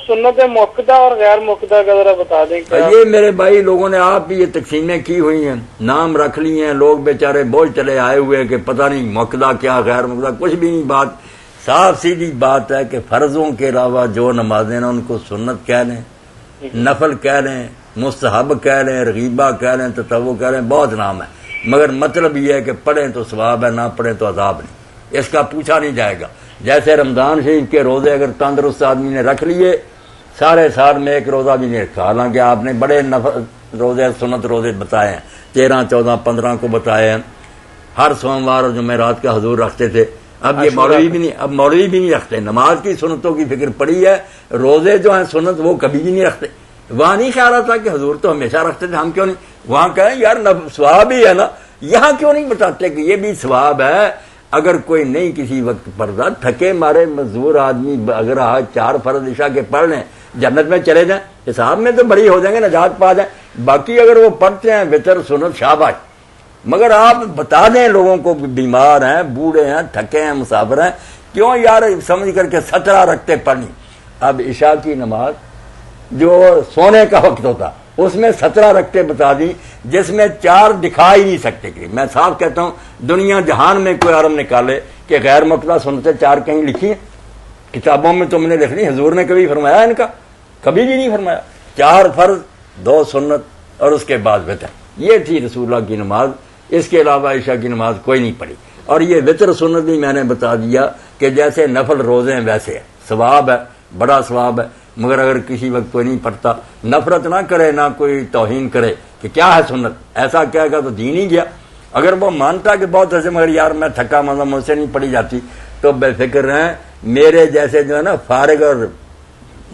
سنت موقدہ اور غیر موقدہ کا ذرا بتا دیں. یہ میرے بھائی لوگوں نے آپ بھی یہ تقسیمیں کی ہوئی ہیں، نام رکھ لی ہیں، لوگ بیچارے بوجھ چلے آئے ہوئے کہ پتہ نہیں موقدہ کیا غیر موقدہ، کچھ بھی نہیں. بات صاف سیدھی بات ہے کہ فرضوں کے علاوہ جو نمازیں ہیں ان کو سنت کہہ لیں، نفل کہہ لیں، مستحب کہہ لیں، رغیبہ کہہ لیں، تطوع کہہ لیں، بہت نام ہے، مگر مطلب یہ ہے کہ پڑھیں تو ثواب ہے، نہ پڑھیں تو عذاب نہیں. اس کا پوچھا نہیں جائے گا. جیسے رمضان شریف کے روزے اگر تندرست آدمی نے رکھ لیے، سارے سال میں ایک روزہ بھی نہیں رکھا، حالانکہ آپ نے بڑے روزے سنت روزے بتائے ہیں، 13، 14، 15 کو بتائے ہیں، ہر سوموار اور جمعرات کا حضور رکھتے تھے. اب یہ مولوی بھی نہیں رکھتے. نماز کی سنتوں کی فکر پڑی ہے، روزے جو ہیں سنت وہ کبھی بھی نہیں رکھتے. وہاں نہیں خیال آتا کہ حضور تو ہمیشہ رکھتے تھے، ہم کیوں نہیں؟ وہاں کہیں یار ثواب ہی ہے نا، یہاں کیوں نہیں بتاتے کہ یہ بھی ثواب ہے؟ اگر کوئی نہیں کسی وقت پڑھتا، تھکے مارے مزدور آدمی اگر آج 4 فرض عشاء کے پڑھ لیں، جنت میں چلے جائیں، حساب میں تو بری ہو جائیں گے، نجات پا جائیں. باقی اگر وہ پڑھتے ہیں وتر سنت شاباش، مگر آپ بتا دیں لوگوں کو بیمار ہیں، بوڑھے ہیں، تھکے ہیں، مسافر ہیں، کیوں یار سمجھ کر کے 17 رکھتے پڑھنی. اب عشاء کی نماز جو سونے کا وقت ہوتا اس میں 17 رکھتے بتا دی، جس میں 4 دکھا ہی نہیں سکتے. میں صاف کہتا ہوں دنیا جہان میں کوئی عالم نکالے کہ غیر مقتضی سنتیں 4 کہیں لکھی ہیں کتابوں میں؟ تم نے لکھ لی، حضور نے کبھی فرمایا ان کا؟ کبھی بھی نہیں فرمایا. 4 فرض، 2 سنت اور اس کے بعد وتر، یہ تھی رسول اللہ کی نماز. اس کے علاوہ عشاء کی نماز کوئی نہیں پڑھی. اور یہ وتر سنت بھی میں نے بتا دیا کہ جیسے نفل روزے ہیں ویسے ہے، ثواب ہے، بڑا ثواب ہے. مگر اگر کسی وقت کوئی نہیں پڑھتا، نفرت نہ کرے، نہ کوئی توہین کرے کہ کیا ہے سنت، ایسا کہے گا تو دین ہی گیا. اگر وہ مانتا کہ بہت ایسے مگر یار میں تھکا مزہ مجھ سے نہیں پڑھی جاتی، تو بے فکر رہیں. میرے جیسے جو ہے نا فارغ اور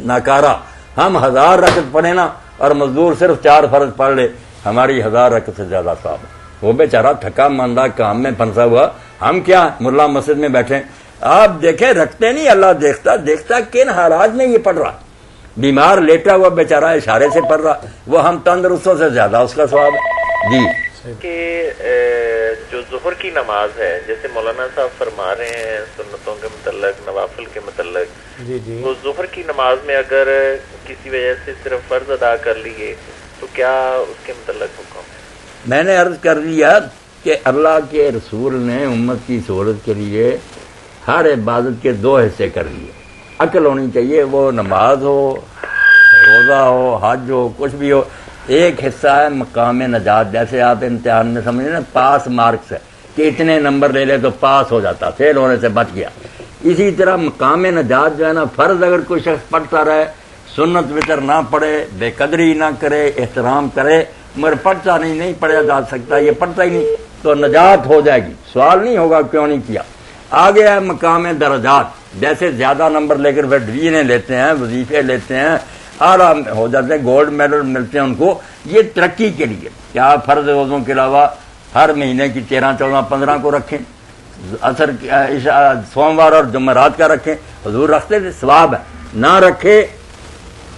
ناکارہ، ہم 1000 رکعت پڑھے نا اور مزدور صرف 4 فرض پڑھ لے، ہماری 1000 رکعت سے زیادہ ثواب ہے. وہ بیچارہ تھکا ماندہ کام میں پھنسا ہوا، ہم کیا ملا مسجد میں بیٹھے. آپ دیکھیں رکھتے نہیں، اللہ دیکھتا کن حالات میں یہ پڑھ رہا. بیمار لیٹا ہوا بیچارہ اشارے سے پڑھ رہا، وہ ہم تندرستوں سے زیادہ اس کا ثواب ہے. جی کہ جو ظہر کی نماز ہے، جیسے مولانا صاحب فرما رہے ہیں سنتوں کے متعلق، نوافل کے متعلق، جی وہ ظہر کی نماز میں اگر کسی وجہ سے صرف فرض ادا کر لیے تو کیا اس کے متعلق حکم؟ میں نے عرض کر دیا کہ اللہ کے رسول نے امت کی سہولت کے لیے ہر عبادت کے 2 حصے کر لیے. عقل ہونی چاہیے، وہ نماز ہو، روزہ ہو، حج ہو، کچھ بھی ہو. ایک حصہ ہے مقام نجات، جیسے آپ امتحان میں سمجھیں نا پاس مارکس ہے کہ اتنے نمبر لے لے تو پاس ہو جاتا، فیل ہونے سے بچ گیا. اسی طرح مقام نجات جو ہے نا، فرض اگر کوئی شخص پڑھتا رہے، سنت وتر نہ پڑھے، بے قدری نہ کرے، احترام کرے، مگر پڑھتا نہیں پڑھا جا سکتا، یہ پڑھتا ہی نہیں، تو نجات ہو جائے گی. سوال نہیں ہوگا کیوں نہیں کیا. آگے ہے مقام درجات، جیسے زیادہ نمبر لے کر وہ ڈویژنیں لیتے ہیں، وظیفے لیتے ہیں، اعلیٰ ہو جاتے ہیں، گولڈ میڈل ملتے ہیں ان کو. یہ ترقی کے لیے کیا فرض روزوں کے علاوہ ہر مہینے کی 13، 14، 15 کو رکھیں، اثر سوموار اور جمعرات کا رکھیں. حضور رکھتے تھے، ثواب ہے. نہ رکھے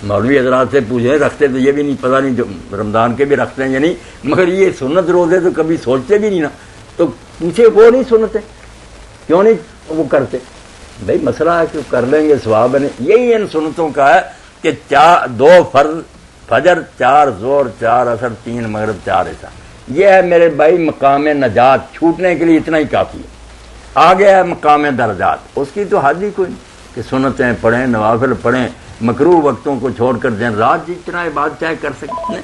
مولوی حضرات سے پوچھیں، رکھتے تو یہ بھی نہیں پتہ نہیں جو رمضان کے بھی رکھتے ہیں یا نہیں، مگر یہ سنت روزے تو کبھی سوچتے بھی نہیں نا، تو پوچھے وہ نہیں سنتے کیوں نہیں وہ کرتے. بھائی مسئلہ ہے کہ کر لیں گے ثواب ہے. یہی ان سنتوں کا ہے کہ 2 فرض، فجر 4، زور 4، اثر 3، مغرب 4 عشاء. یہ ہے میرے بھائی مقام نجات، چھوٹنے کے لیے اتنا ہی کافی ہے. آگے ہے مقام درجات، اس کی تو حد ہی کوئی نہیں کہ سنتیں پڑھیں، نوافل پڑھیں، مکروہ وقتوں کو چھوڑ کر دیں رات جتنا عبادت چاہے کر سکتے ہیں.